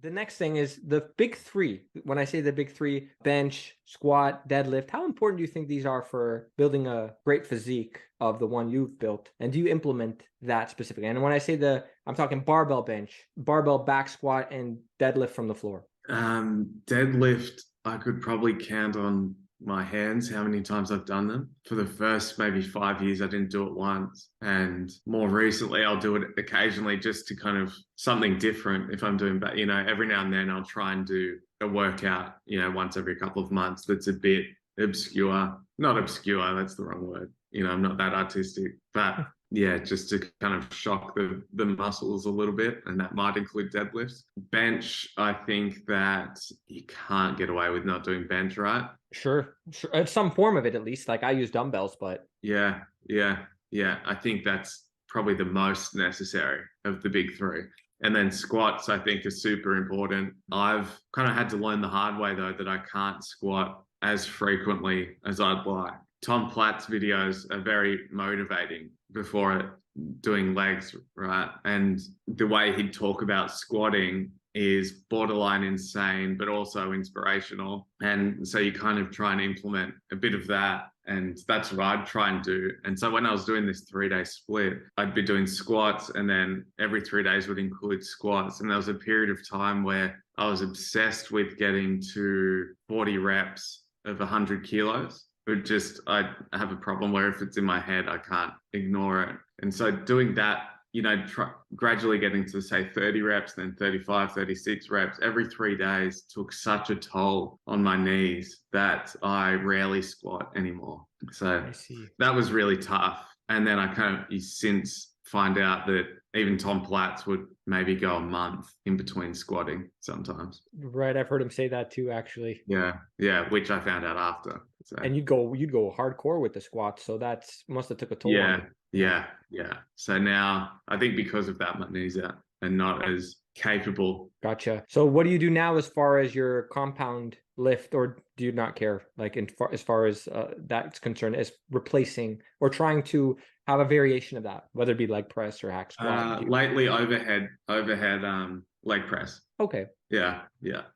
The next thing is the big three. When I say the big three, bench, squat, deadlift, how important do you think these are for building a great physique of the one you've built? And do you implement that specifically? And when I say I'm talking barbell bench, barbell back squat, and deadlift from the floor. Deadlift, I could probably count on my hands how many times I've done them. For the first maybe 5 years, I didn't do it once. And more recently, I'll do it occasionally just to kind of something different. If I'm doing, but every now and then I'll try and do a workout, once every couple of months that's a bit obscure. Not obscure, that's the wrong word. I'm not that artistic, but yeah, just to kind of shock the muscles a little bit, and that might include deadlifts. Bench, I think that you can't get away with not doing bench, right? Sure. Some form of it, at least. Like I use dumbbells, but Yeah. I think that's probably the most necessary of the big three. And then squats, I think, are super important. I've kind of had to learn the hard way, though, that I can't squat as frequently as I'd like. Tom Platt's videos are very motivating before doing legs, right? And the way he'd talk about squatting is borderline insane, but also inspirational. And so you kind of try and implement a bit of that. And that's what I'd try and do. And so when I was doing this 3-day split, I'd be doing squats, and then every 3 days would include squats. And there was a period of time where I was obsessed with getting to 40 reps of 100 kilos. I have a problem where if it's in my head, I can't ignore it. And so doing that, gradually getting to say 30 reps, then 35, 36 reps every 3 days took such a toll on my knees that I rarely squat anymore. So that was really tough. And then I kind of since find out that even Tom Platz would maybe go a month in between squatting sometimes. Right. I've heard him say that too, actually. Yeah. Which I found out after. So. And you'd go hardcore with the squats. So must have took a toll on you. Yeah. So now I think because of that, my knees are not as capable. Gotcha. So what do you do now as far as your compound lift, or do you not care? Like as far as that's concerned, as replacing or trying to have a variation of that, whether it be leg press or hack squat? Lately overhead leg press. Okay. Yeah.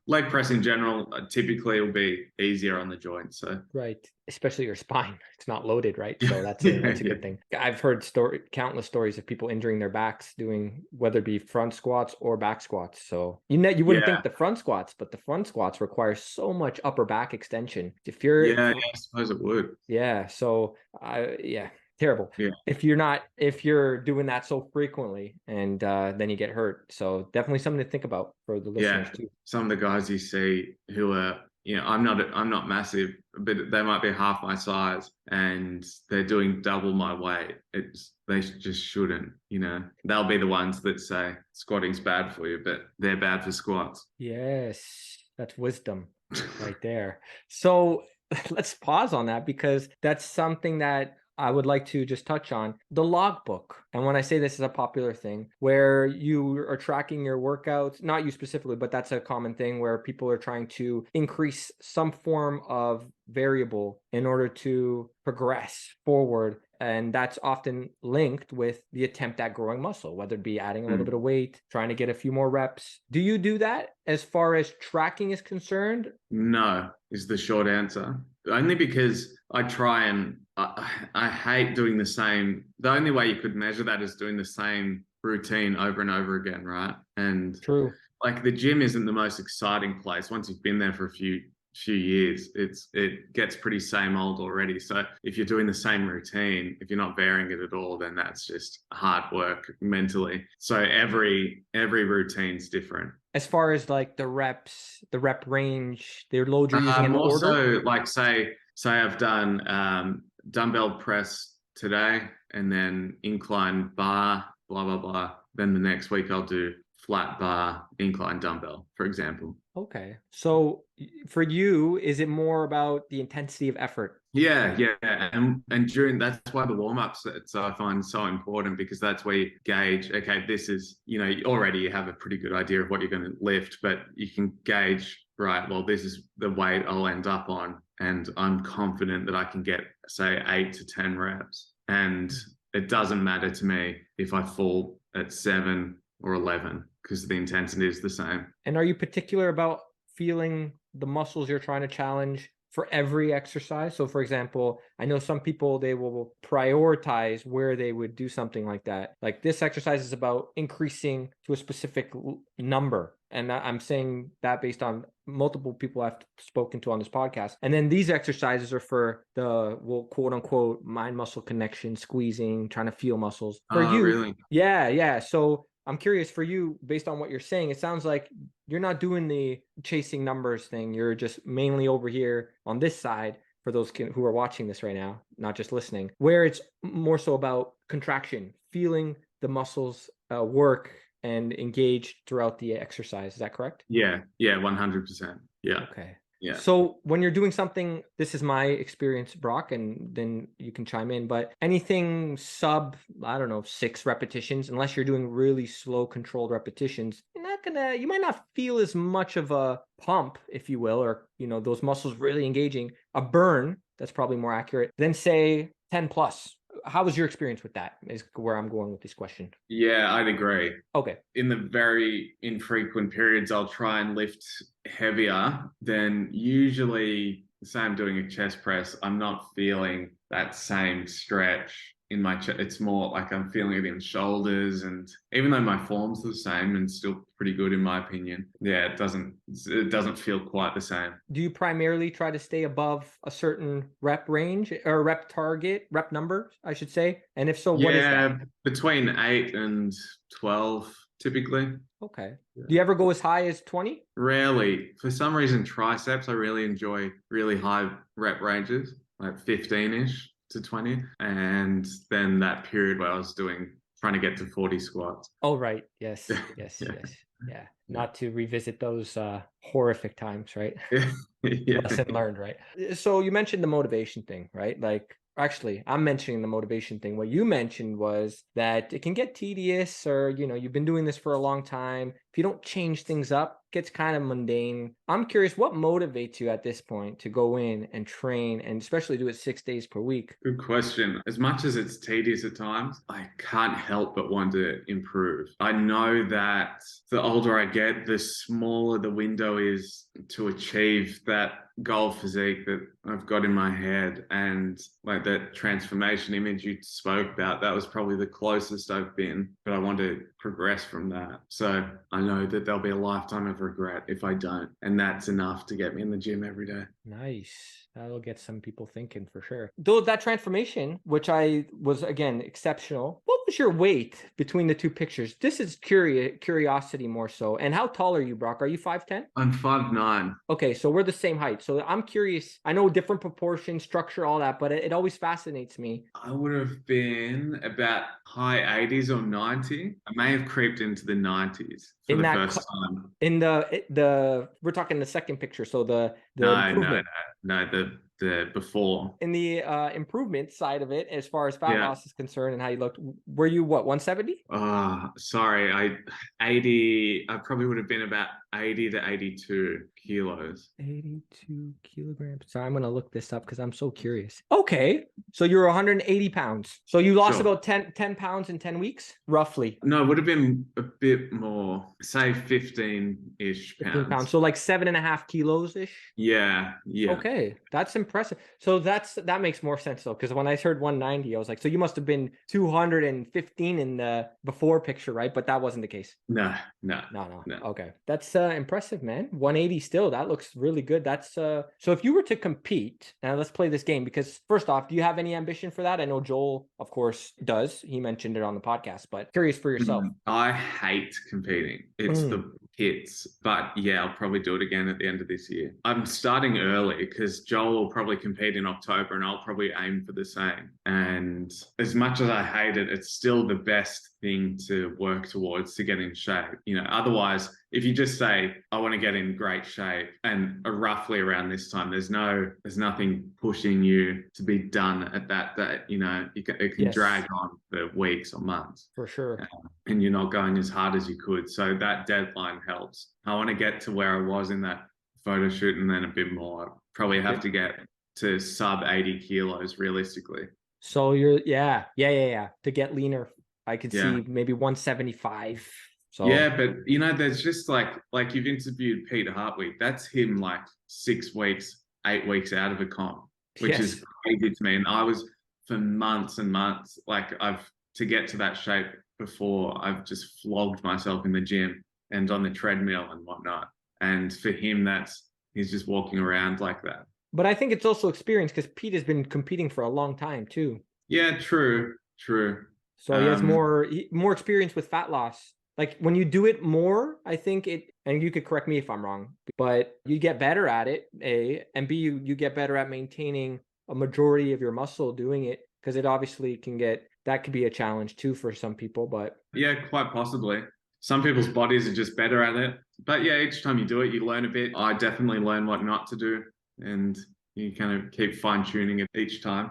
Leg press in general typically will be easier on the joint. So right, especially your spine. It's not loaded, right? So that's a good thing. I've heard countless stories of people injuring their backs doing whether it be front squats or back squats. So you wouldn't think the front squats, but the front squats require so much upper back extension. If you're I suppose it would. Yeah. So terrible. Yeah. If you're doing that so frequently, and then you get hurt. So definitely something to think about for the listeners too. Some of the guys you see who are, I'm not massive, but they might be half my size and they're doing double my weight. They just shouldn't, They'll be the ones that say squatting's bad for you, but they're bad for squats. Yes, that's wisdom right there. So let's pause on that, because that's something that I would like to just touch on, the logbook. And when I say this is a popular thing where you are tracking your workouts, not you specifically, but that's a common thing where people are trying to increase some form of variable in order to progress forward. And that's often linked with the attempt at growing muscle, whether it be adding a little bit of weight, trying to get a few more reps. Do you do that as far as tracking is concerned? No, is the short answer. Only because I try and I hate doing the same. The only way you could measure that is doing the same routine over and over again, right? And true. Like the gym isn't the most exciting place. Once you've been there for a few years, it gets pretty same old already. So if you're doing the same routine, if you're not varying it at all, then that's just hard work mentally. So every routine's different. As far as like the reps, the rep range, the load you're using in order? Also, like say I've done dumbbell press today and then incline bar, blah, blah, blah. Then the next week I'll do flat bar, incline dumbbell, for example. Okay. So for you, is it more about the intensity of effort? Yeah. And that's why the warm-ups I find so important, because that's where you gauge, okay, this is, already you have a pretty good idea of what you're going to lift, but you can gauge, right, well, this is the weight I'll end up on. And I'm confident that I can get, say, 8 to 10 reps. And it doesn't matter to me if I fall at 7 or 11 because the intensity is the same. And are you particular about feeling the muscles you're trying to challenge for every exercise? So for example, I know some people, they will prioritize where they would do something like that. Like this exercise is about increasing to a specific number. And I'm saying that based on multiple people I've spoken to on this podcast. And then these exercises are for the, well, quote unquote, mind muscle connection, squeezing, trying to feel muscles. For Oh, you, really? yeah. So I'm curious for you, based on what you're saying, it sounds like you're not doing the chasing numbers thing. You're just mainly over here on this side for those who are watching this right now, not just listening, where it's more so about contraction, feeling the muscles work and engage throughout the exercise. Is that correct? Yeah, 100%. Yeah. Okay. Yeah. So when you're doing something, this is my experience, Brock, and then you can chime in, but anything sub, I don't know, 6 repetitions, unless you're doing really slow controlled repetitions, you might not feel as much of a pump, if you will, or, those muscles really engaging. A burn, that's probably more accurate, than say 10 plus. How was your experience with that is where I'm going with this question. Yeah, I'd agree. Okay. In the very infrequent periods, I'll try and lift heavier than usually. Say I'm doing a chest press, I'm not feeling that same stretch in my chest. It's more like I'm feeling it in shoulders, and even though my form's the same and still pretty good in my opinion, yeah, it doesn't feel quite the same. Do you primarily try to stay above a certain rep range or rep number, I should say? And if so, what is that? Between 8 and 12 typically. Okay. Yeah. Do you ever go as high as 20? Rarely. For some reason, triceps, I really enjoy really high rep ranges, like 15-ish to 20. And then that period where I was trying to get to 40 squats. Oh, right. Yes. Yeah. Not to revisit those horrific times, right? Yeah. Lesson learned, right? So you mentioned the motivation thing, right? Like, actually, I'm mentioning the motivation thing. What you mentioned was that it can get tedious, or, you've been doing this for a long time. If you don't change things up, it gets kind of mundane. I'm curious, what motivates you at this point to go in and train, and especially do it 6 days per week? Good question. As much as it's tedious at times, I can't help but want to improve. I know that the older I get, the smaller the window is to achieve that goal physique that I've got in my head, and like that transformation image you spoke about, that was probably the closest I've been, but I want to progress from that. So I know that there'll be a lifetime of regret if I don't, and that's enough to get me in the gym every day. Nice. That'll get some people thinking for sure. Though that transformation, which I was, again, exceptional. What was your weight between the two pictures? This is curiosity more so. And how tall are you, Brock? Are you 5'10"? I'm 5'9". Okay, so we're the same height. So I'm curious. I know different proportions, structure, all that, but it always fascinates me. I would have been about high 80s or 90. I may have creeped into the 90s for the first time. In the we're talking the second picture, so the No, the before. In the improvement side of it, as far as fat loss is concerned and how you looked, were you what, 170? Sorry, I probably would have been about 80 to 82 kilos. 82 kilograms. Sorry, I'm gonna look this up because I'm so curious. Okay, so you're 180 pounds. So you lost about 10 pounds in 10 weeks, roughly. No, it would have been a bit more, say 15-ish pounds. 15 pounds. So like 7.5 kilos ish. Yeah. Okay, that's impressive. So that makes more sense though, because when I heard 190, I was like, so you must have been 215 in the before picture, right? But that wasn't the case. No. Okay, that's impressive, man. 180 still. That looks really good. That's so if you were to compete, now let's play this game, because first off, do you have any ambition for that? I know Joel, of course, does. He mentioned it on the podcast, but curious for yourself. I hate competing. It's the hits, but yeah, I'll probably do it again at the end of this year. I'm starting early because Joel will probably compete in October and I'll probably aim for the same. And as much as I hate it, it's still the best thing to work towards to get in shape. Otherwise, if you just say, I want to get in great shape, and roughly around this time, there's nothing pushing you to be done at that date. It can drag on for weeks or months. For sure. And you're not going as hard as you could. So that deadline helps. I want to get to where I was in that photo shoot and then a bit more. Probably have to get to sub 80 kilos realistically. So you're, to get leaner. I could see maybe 175 So Yeah, but there's just like you've interviewed Peter Hartwig. That's him like 6 weeks, 8 weeks out of a comp, which yes. is crazy to me. And I was for months and months, like to get to that shape before, I've just flogged myself in the gym and on the treadmill and whatnot. And for him, he's just walking around like that. But I think it's also experience because Pete has been competing for a long time too. Yeah, true. So he has more experience with fat loss. Like when you do it more, I think and you could correct me if I'm wrong, but you get better at it, A, and B, you get better at maintaining a majority of your muscle doing it, because it obviously that could be a challenge too for some people, but. Yeah, quite possibly. Some people's bodies are just better at it. But yeah, each time you do it, you learn a bit. I definitely learn what not to do, and you kind of keep fine tuning it each time.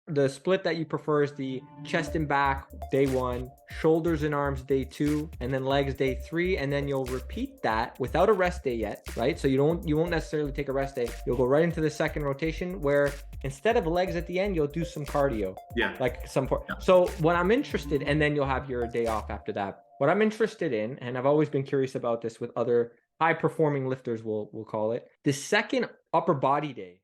The split that you prefer is the chest and back day 1, shoulders and arms day 2, and then legs day 3, and then you'll repeat that without a rest day yet, right? So you won't necessarily take a rest day. You'll go right into the second rotation where instead of legs at the end, you'll do some cardio. Yeah. Like So what I'm interested, and then you'll have your day off after that. What I'm interested in, and I've always been curious about this with other high performing lifters, we'll call it, the second upper body day